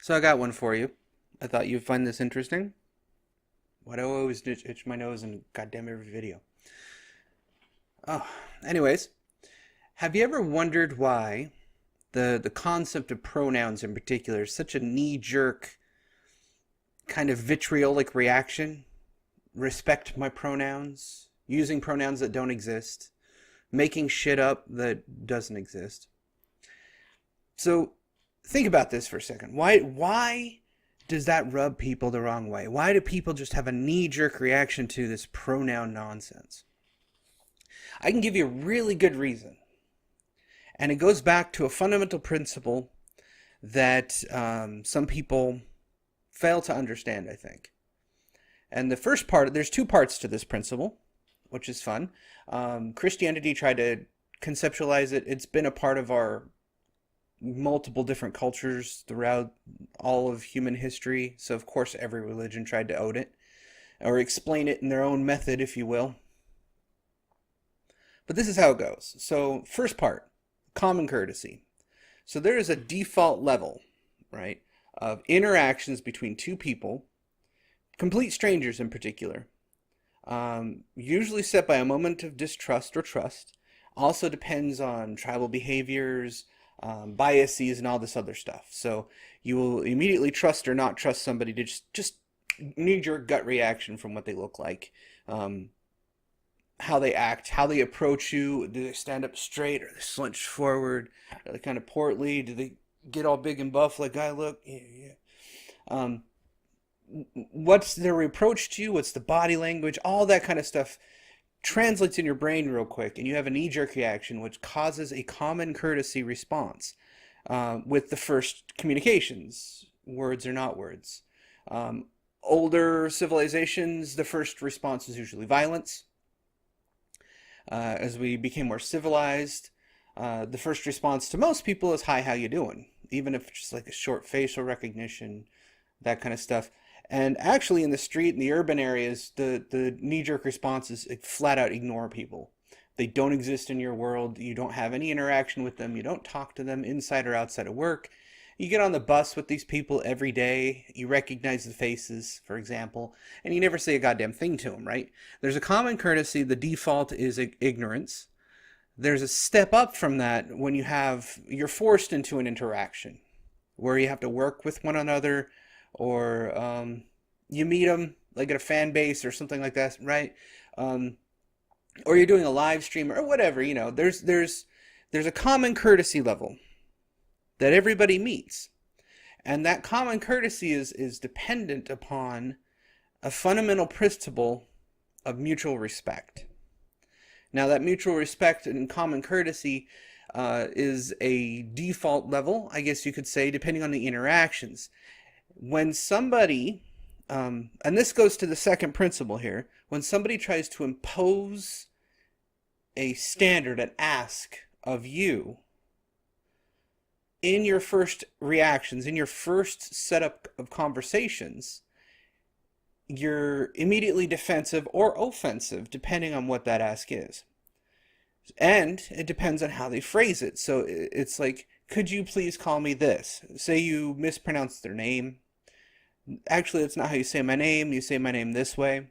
So I got one for you. I thought you'd find this interesting. Why do I always itch my nose in goddamn every video? Oh, anyways, have you ever wondered why the concept of pronouns in particular is such a knee-jerk kind of vitriolic reaction? Respect my pronouns, using pronouns that don't exist, making shit up that doesn't exist. So think about this for a second. Why does that rub people the wrong way? Why do people just have a knee-jerk reaction to this pronoun nonsense? I can give you a really good reason. And it goes back to a fundamental principle that some people fail to understand, I think. And the first part, there's two parts to this principle, which is fun. Christianity tried to conceptualize it. It's been a part of our multiple different cultures throughout all of human history. So, of course, every religion tried to own it or explain it in their own method, if you will. But this is how it goes. So, first part, common courtesy. So there is a default level, right, of interactions between two people, complete strangers in particular, usually set by a moment of distrust or trust. Also depends on tribal behaviors, biases, and all this other stuff. So you will immediately trust or not trust somebody to just need your gut reaction from what they look like, how they act, how they approach you. Do they stand up straight, or they slouch forward? Are they kind of portly? Do they get all big and buff like I look? Yeah. What's their approach to you? What's the body language? All that kind of stuff translates in your brain real quick, and you have a knee-jerk reaction, which causes a common courtesy response with the first communications, words or not words. Older civilizations, the first response is usually violence. As we became more civilized, the first response to most people is, hi, how you doing? Even if it's just like a short facial recognition, that kind of stuff. And actually in the street, in the urban areas, the knee-jerk response is flat out ignore people. They don't exist in your world. You don't have any interaction with them. You don't talk to them inside or outside of work. You get on the bus with these people every day. You recognize the faces, for example, and you never say a goddamn thing to them, right? There's a common courtesy. The default is ignorance. There's a step up from that when you're forced into an interaction where you have to work with one another, or you meet them like at a fan base or something like that, right? Or you're doing a live stream or whatever. There's a common courtesy level that everybody meets, and that common courtesy is dependent upon a fundamental principle of mutual respect. Now, that mutual respect and common courtesy is a default level, I guess you could say, depending on the interactions. When somebody, and this goes to the second principle here, when somebody tries to impose a standard, an ask of you in your first reactions, in your first setup of conversations, you're immediately defensive or offensive, depending on what that ask is. And it depends on how they phrase it. So it's like, could you please call me this? Say you mispronounce their name. Actually, that's not how you say my name. You say my name this way.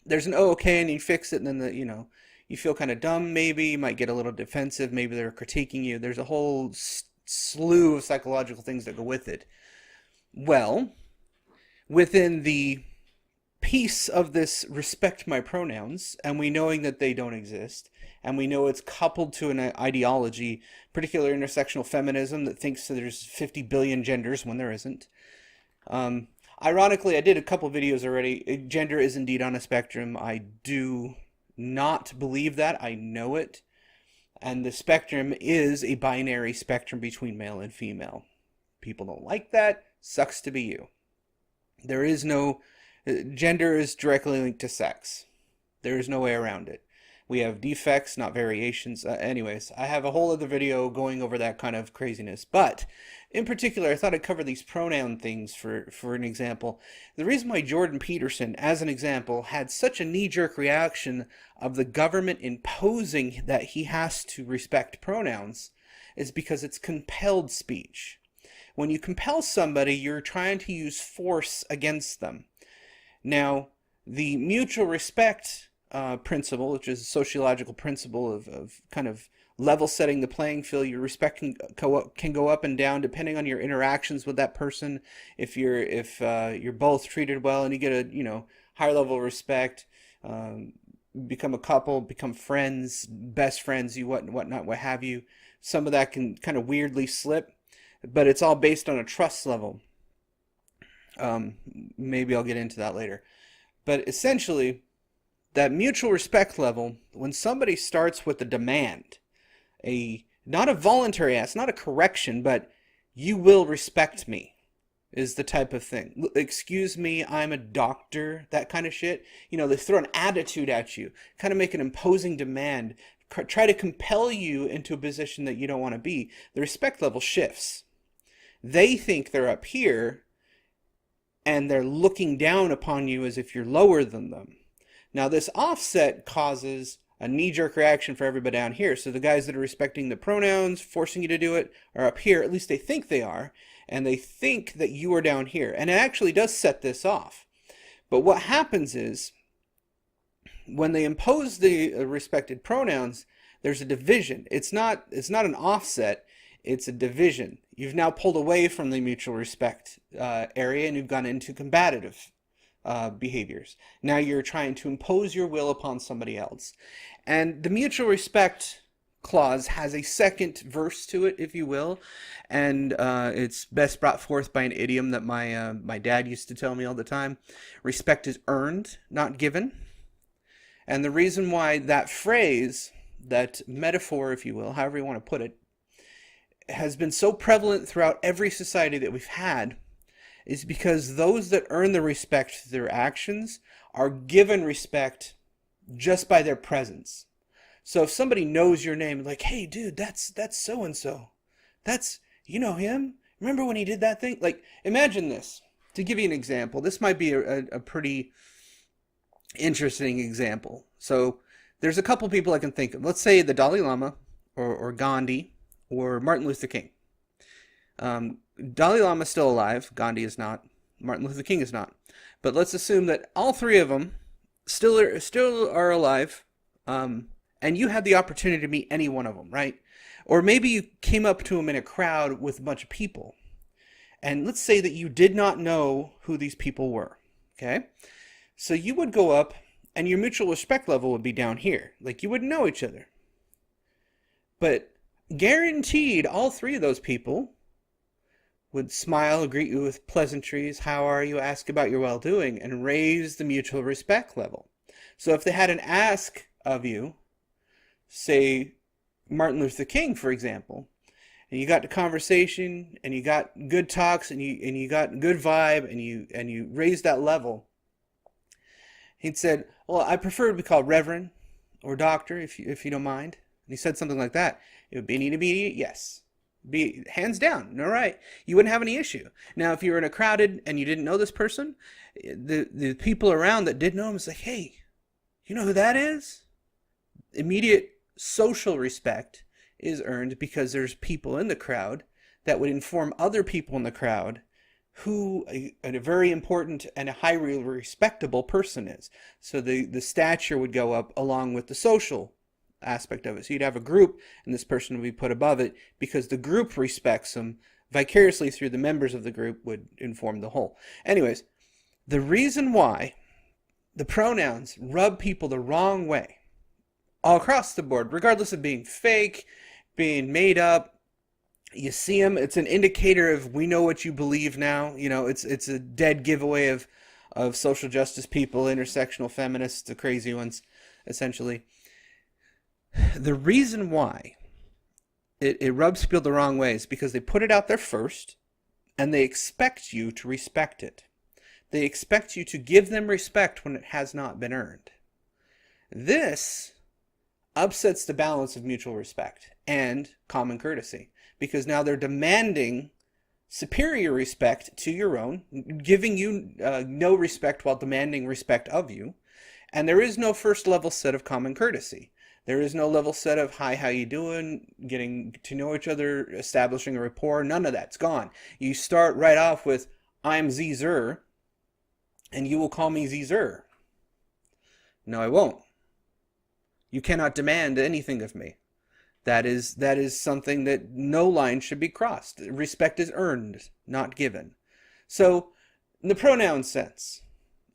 There's an okay, and you fix it, and then you feel kind of dumb maybe. You might get a little defensive. Maybe they're critiquing you. There's a whole slew of psychological things that go with it. Well, within the piece of this respect my pronouns, and we knowing that they don't exist, and we know it's coupled to an ideology, particularly intersectional feminism, that thinks that there's 50 billion genders when there isn't. Ironically, I did a couple videos already. Gender is indeed on a spectrum. I do not believe that. I know it. And the spectrum is a binary spectrum between male and female. People don't like that. Sucks to be you. There is no... Gender is directly linked to sex. There is no way around it. We have defects, not variations. Anyways, I have a whole other video going over that kind of craziness. But in particular, I thought I'd cover these pronoun things for an example. The reason why Jordan Peterson, as an example, had such a knee-jerk reaction of the government imposing that he has to respect pronouns is because it's compelled speech. When you compel somebody, you're trying to use force against them. Now, the mutual respect principle, which is a sociological principle of kind of level setting the playing field, your respect can go up and down depending on your interactions with that person. If you're both treated well and you get a higher level of respect, become a couple, become friends, best friends, whatnot, what have you. Some of that can kind of weirdly slip, but it's all based on a trust level. Maybe I'll get into that later. But essentially, that mutual respect level, when somebody starts with a demand, not a voluntary ask, not a correction, but you will respect me, is the type of thing. Excuse me, I'm a doctor, that kind of shit. They throw an attitude at you, kind of make an imposing demand, try to compel you into a position that you don't want to be. The respect level shifts. They think they're up here, and they're looking down upon you as if you're lower than them. Now, this offset causes a knee-jerk reaction for everybody down here. So the guys that are respecting the pronouns, forcing you to do it, are up here. At least they think they are. And they think that you are down here. And it actually does set this off. But what happens is, when they impose the respected pronouns, there's a division. It's not an offset. It's a division. You've now pulled away from the mutual respect area, and you've gone into combative behaviors. Now you're trying to impose your will upon somebody else. And the mutual respect clause has a second verse to it, if you will, and it's best brought forth by an idiom that my dad used to tell me all the time. Respect is earned, not given. And the reason why that phrase, that metaphor, if you will, however you want to put it, has been so prevalent throughout every society that we've had is because those that earn the respect through their actions are given respect just by their presence. So if somebody knows your name, like, hey, dude, that's so-and-so. You know him? Remember when he did that thing? Like, imagine this. To give you an example, this might be a pretty interesting example. So there's a couple people I can think of. Let's say the Dalai Lama or Gandhi or Martin Luther King. Dalai Lama is still alive. Gandhi is not. Martin Luther King is not. But let's assume that all three of them still are alive, and you had the opportunity to meet any one of them, right? Or maybe you came up to them in a crowd with a bunch of people, and let's say that you did not know who these people were, okay? So you would go up, and your mutual respect level would be down here. Like, you wouldn't know each other. But guaranteed, all three of those people would smile, greet you with pleasantries, how are you, ask about your well-doing, and raise the mutual respect level. So if they had an ask of you, say Martin Luther King, for example, and you got to conversation, and you got good talks, and you got good vibe, and you raised that level, he'd said, well, I prefer to be called Reverend or Doctor, if you don't mind. And he said something like that. It would be an immediate yes. Be hands down, all right. You wouldn't have any issue. Now, if you were in a crowded and you didn't know this person, the people around that did know him was like, hey, you know who that is? Immediate social respect is earned because there's people in the crowd that would inform other people in the crowd who a very important and a highly respectable person is. So the stature would go up along with the social aspect of it. So you'd have a group, and this person would be put above it because the group respects them vicariously through the members of the group would inform the whole. Anyways, the reason why the pronouns rub people the wrong way all across the board, regardless of being fake, being made up, you see them, it's an indicator of we know what you believe now. It's a dead giveaway of social justice people, intersectional feminists, the crazy ones, essentially. The reason why it rubs people the wrong way is because they put it out there first, and they expect you to respect it. They expect you to give them respect when it has not been earned. This upsets the balance of mutual respect and common courtesy, because now they're demanding superior respect to your own, giving you no respect while demanding respect of you, and there is no first level set of common courtesy. There is no level set of hi, how you doing, getting to know each other, establishing a rapport. None of that's gone. You start right off with, I'm Zer, and you will call me Zer. No, I won't. You cannot demand anything of me. That is something that no line should be crossed. Respect is earned, not given. So, in the pronoun sense,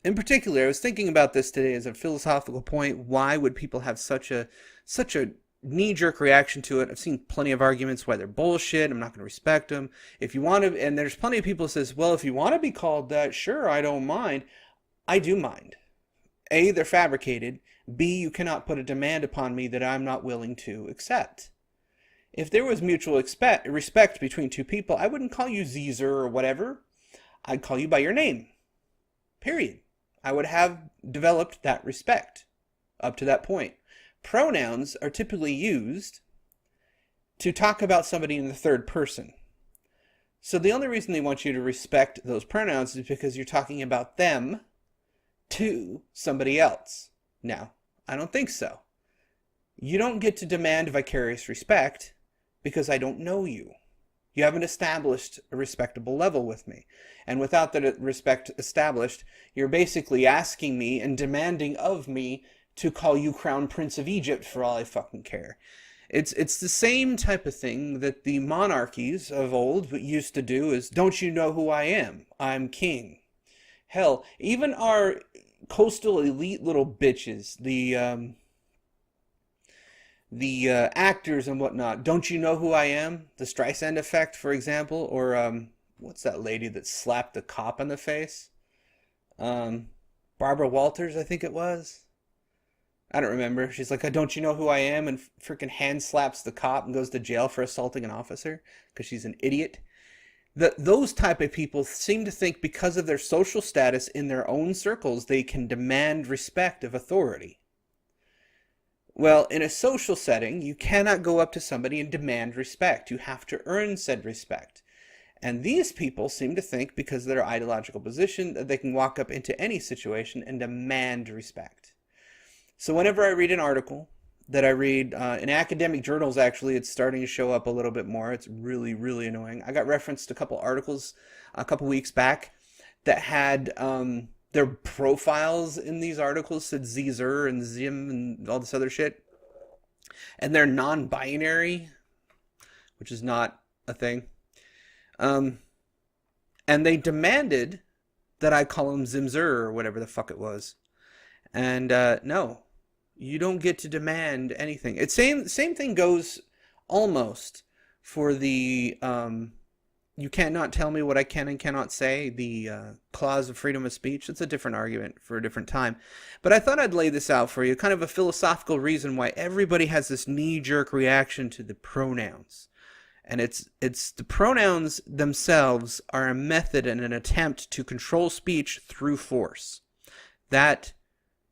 in particular, I was thinking about this today as a philosophical point. Why would people have such a knee-jerk reaction to it? I've seen plenty of arguments why they're bullshit. I'm not going to respect them. If you want to, and there's plenty of people who says, well, if you want to be called that, sure, I don't mind. I do mind. A, they're fabricated. B, you cannot put a demand upon me that I'm not willing to accept. If there was mutual respect between two people, I wouldn't call you Zer or whatever. I'd call you by your name. Period. I would have developed that respect up to that point. Pronouns are typically used to talk about somebody in the third person. So the only reason they want you to respect those pronouns is because you're talking about them to somebody else. Now, I don't think so. You don't get to demand vicarious respect because I don't know you. You haven't established a respectable level with me. And without that respect established, you're basically asking me and demanding of me to call you Crown Prince of Egypt for all I fucking care. It's the same type of thing that the monarchies of old used to do is, don't you know who I am? I'm king. Hell, even our coastal elite little bitches, the actors and whatnot, don't you know who I am? The Streisand effect, for example, or what's that lady that slapped the cop in the face? Barbara Walters, I think it was. I don't remember. She's like, don't you know who I am? And freaking hand slaps the cop and goes to jail for assaulting an officer because she's an idiot. Those type of people seem to think because of their social status in their own circles, they can demand respect of authority. Well, in a social setting, you cannot go up to somebody and demand respect. You have to earn said respect. And these people seem to think, because of their ideological position, that they can walk up into any situation and demand respect. So whenever I read an article that I read in academic journals, actually, it's starting to show up a little bit more. It's really, really annoying. I got referenced a couple articles a couple weeks back that had their profiles in these articles said Zer and Zim and all this other shit. And they're non-binary, which is not a thing. And they demanded that I call him Zimzer or whatever the fuck it was. And no, you don't get to demand anything. It's same thing goes almost for the you cannot tell me what I can and cannot say, the clause of freedom of speech. It's a different argument for a different time. But I thought I'd lay this out for you, kind of a philosophical reason why everybody has this knee-jerk reaction to the pronouns. And it's the pronouns themselves are a method and an attempt to control speech through force. That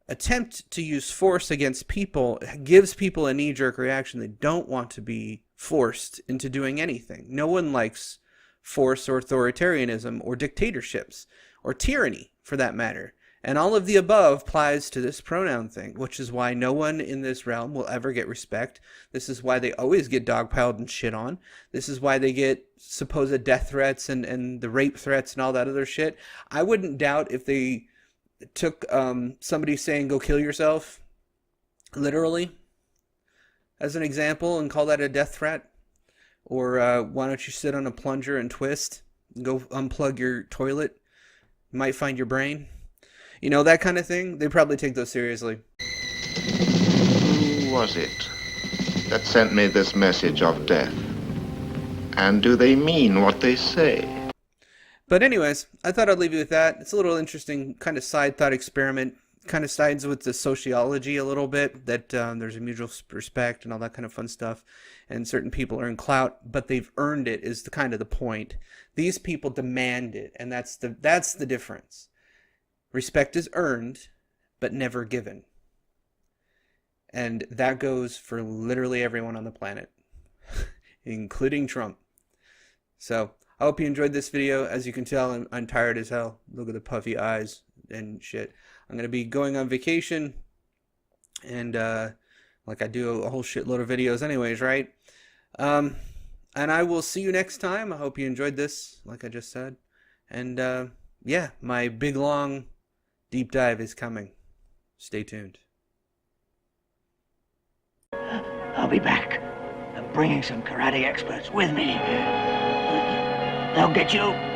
attempt to use force against people gives people a knee-jerk reaction. They don't want to be forced into doing anything. No one likes force or authoritarianism or dictatorships or tyranny, for that matter. And all of the above applies to this pronoun thing, which is why no one in this realm will ever get respect. This is why they always get dogpiled and shit on. This is why they get supposed death threats and the rape threats and all that other shit. I wouldn't doubt if they took somebody saying go kill yourself literally as an example and call that a death threat, or why don't you sit on a plunger and twist and go unplug your toilet, you might find your brain, you know, that kind of thing. They probably take those seriously. Who was it that sent me this message of death, and do they mean what they say? But anyways, I thought I'd leave you with that. It's a little interesting kind of side thought experiment. Kind of sides with the sociology a little bit, that there's a mutual respect and all that kind of fun stuff. And certain people earn clout, but they've earned it is the kind of the point. These people demand it, and that's the difference. Respect is earned, but never given. And that goes for literally everyone on the planet, including Trump. So I hope you enjoyed this video. As you can tell, I'm tired as hell. Look at the puffy eyes and shit. I'm going to be going on vacation, and like I do a whole shitload of videos anyways, right? Um, and I will see you next time. I hope you enjoyed this, like I just said. And yeah, my big long deep dive is coming. Stay tuned. I'll be back. I'm bringing some karate experts with me. They'll get you